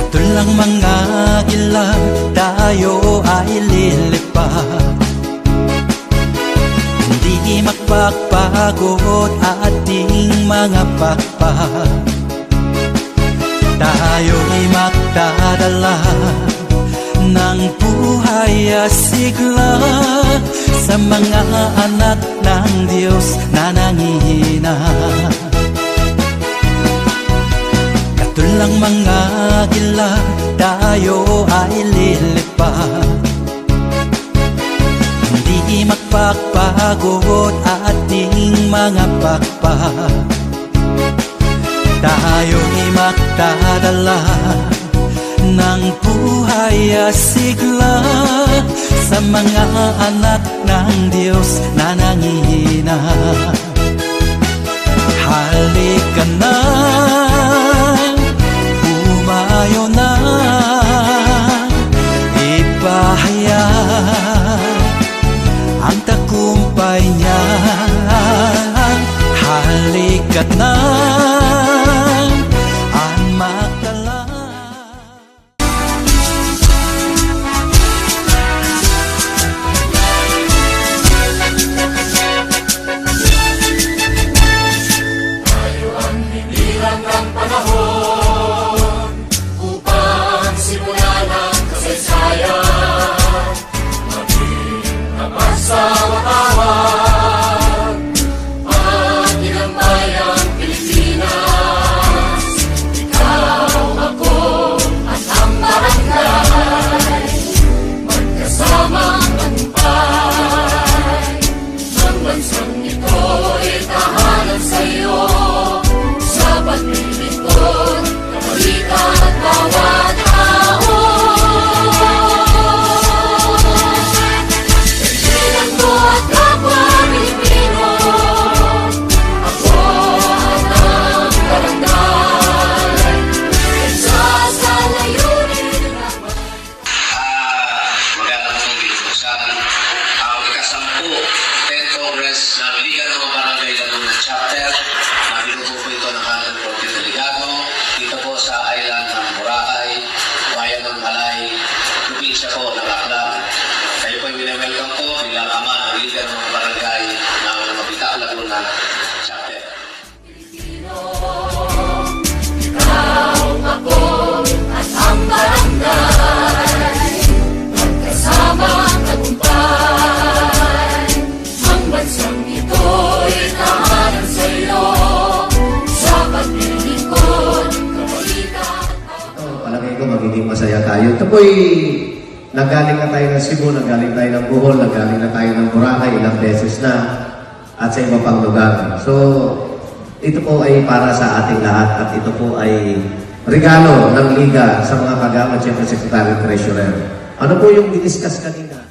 Katulang mga ilang tayo ay lilipad, hindi magpapagod ating mga pakpak. Tayo'y magdadala ng buhay asigla sa mga anak ng Diyos na nangihina. Katulang mga gila, tayo ay lilipad, hindi magpapagod ating mga pakpak. Tayo'y magdadala ng buhay asigla sa mga anak ng Diyos na nangihina. Halika na, humayo na, ipahayag ang tagumpay niya. Halika na, magiging masaya tayo. Ito po'y nagaling na tayo ng Cebu, nagaling tayo ng Bohol, nagaling na tayo ng Boracay ilang beses na at sa iba pang lugar. So, ito po ay para sa ating lahat at ito po ay regalo ng Liga sa mga kagawad, siyempre Secretary Treasurer. Ano po yung diniscuss kanina?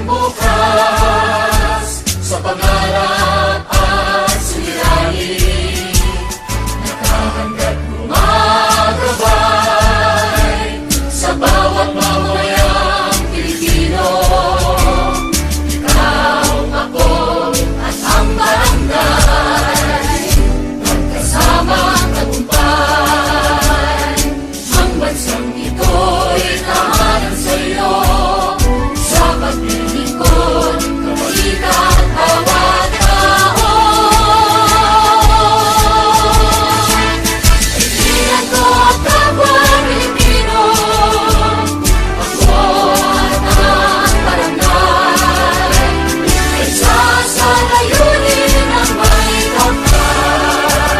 bukas sa pangarap at suliranin. Nakahanggap gumagabay sa bawat mamamayang Pilipino. Ikaw, ako, at ang barangay, magkasamang tagumpay. Ang bansang ito'y tahanan sa'yo, sa paglilingkod, kapalitan, bawat tao. Kaibigan ko at kapwa Pilipino, ako at ang barangay, ay sa layunin ng may kapal,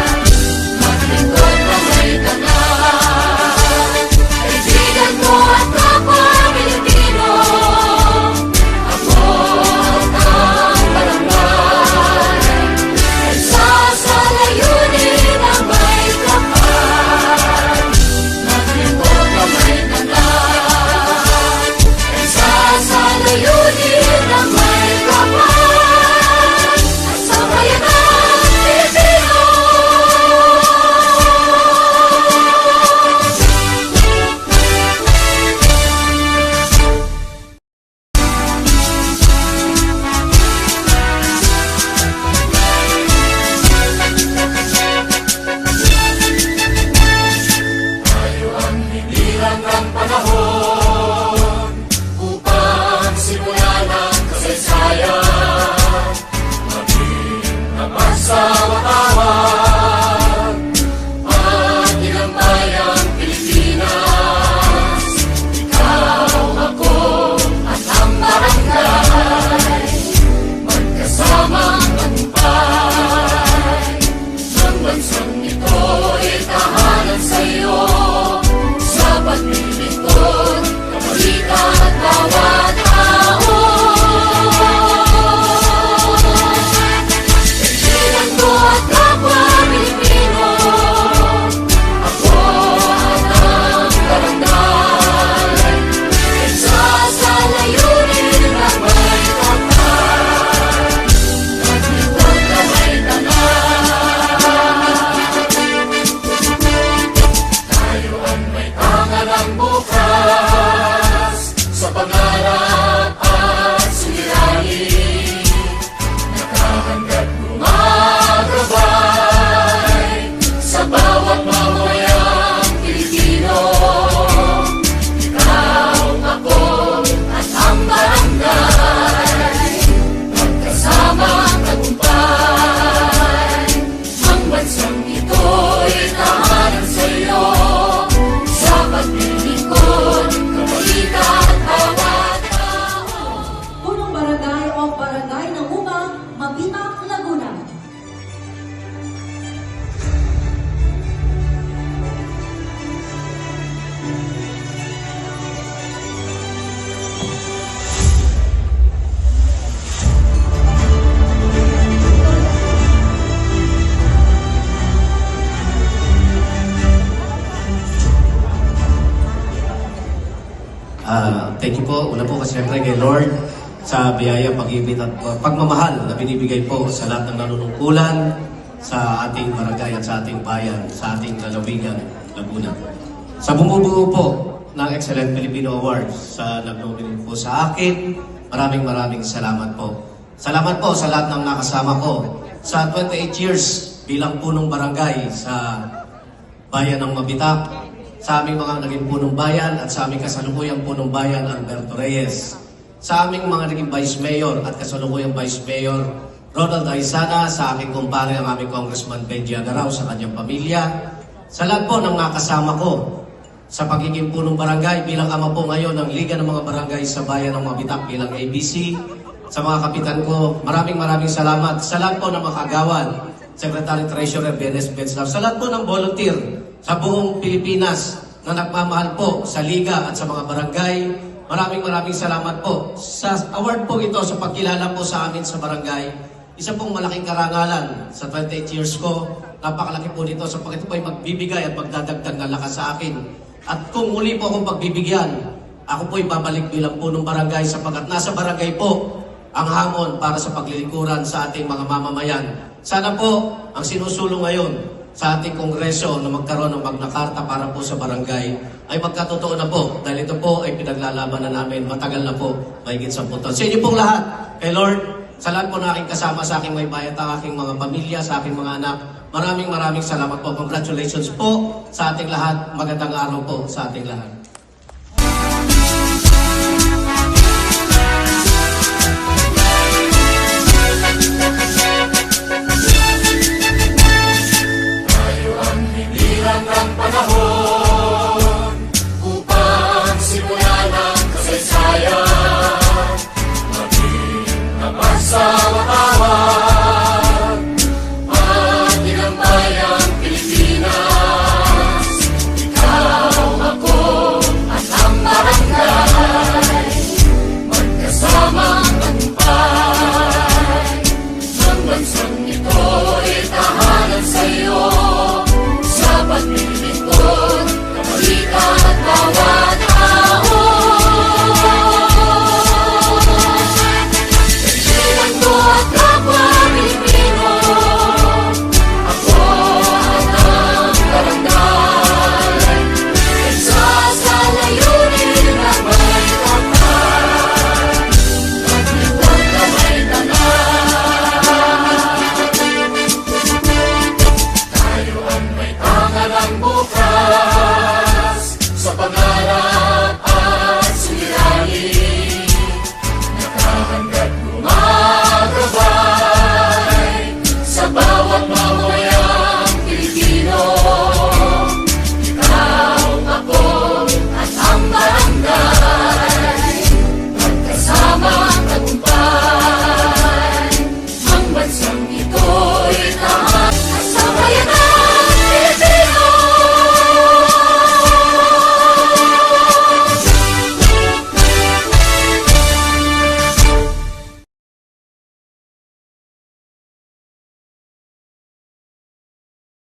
maglingkod na may tanang. Kaibigan ko at kapwa Pilipino, ako at ang barangay, ay sa layunin ng may kapal, maglingkod na may tanang. Ay sa layunin ng may kapal, at sa bayanang Pilipino. Tayo ang hinilang ng panahon upang simulan ang kasaysayan. Maging mapagsawa-tawan at tinambay ang Pilipinas. Ikaw, ako, at ang barangay, magkasamang tagumpay. Ang bansang ito'y tahanan sa'yo, sa paglilingkod, kapalitan at bawat tao. Kaibigan ko at kapwa Pilipino, ako at ang barangay, ay sa layunin ng may kapal, maglingkod na may tanang. Tayo ang may tanganang bukas sa pangarap at suliranin. Nakahanggap gumagabay sa bawat mamamayang Pilipino. Ikaw, ako, at ang barangay, magkasamang tagumpay. Ang bansang ito'y tahanan sa'yo, sa paglilingkod, kapalitan, bawat tao. Punong Barangay o Barangay ng Umang, Mabitac, Laguna. Thank you po. Una po kasi siyempre kay Lord sa biyaya, pag-ibig at pagmamahal na binibigay po sa lahat ng nanunungkulan sa ating barangay at sa ating bayan, sa ating lalawigan, Laguna. Sa bumubuo po ng Excellent Filipino Awards sa nag-nominate po sa akin, maraming salamat po. Salamat po sa lahat ng nakasama ko sa 28 years bilang punong barangay sa bayan ng Mabitac, sa aming mga naging punong bayan at sa aming kasalukuyang punong bayan, Alberto Reyes. Sa aming mga naging Vice Mayor at kasalukuyang Vice Mayor, Ronald Aizana, sa aking kumpare, ang aming Congressman Benji Agaraw, sa kanyang pamilya. Sa lahat po ng nakasama ko sa pagiging punong barangay bilang ama po ngayon ng Liga ng mga Barangay sa Bayan ng Mabitac bilang ABC. Sa mga kapitan ko, maraming salamat. Sa lahat po ng mga kagawad, Secretary Treasurer Benes Benslav, sa lahat po ng volunteer sa buong Pilipinas na nagmamahal po sa Liga at sa mga barangay, maraming salamat po. Sa award po ito, sa pagkilala po sa amin sa barangay, isa pong malaking karangalan sa 28 years ko. Napakalaki po nito sapagkat ito po ay magbibigay at magdadagdag ng lakas sa akin. At kung muli po akong pagbibigyan, ako po'y babalik bilang punong barangay sapagkat nasa barangay po ang hamon para sa paglilingkuran sa ating mga mamamayan. Sana po ang sinusulong ngayon sa ating kongreso na magkaroon ng Magna Carta para po sa barangay ay magkatotoo na po dahil ito po ay pinaglalaban na namin matagal na po, mahigit 10 taon. Sa inyo pong lahat, kay Lord, sa lahat po na aking kasama sa aking may bayat, ang aking mga pamilya, sa aking mga anak, maraming salamat po. Congratulations po sa ating lahat. Magandang araw po sa ating lahat.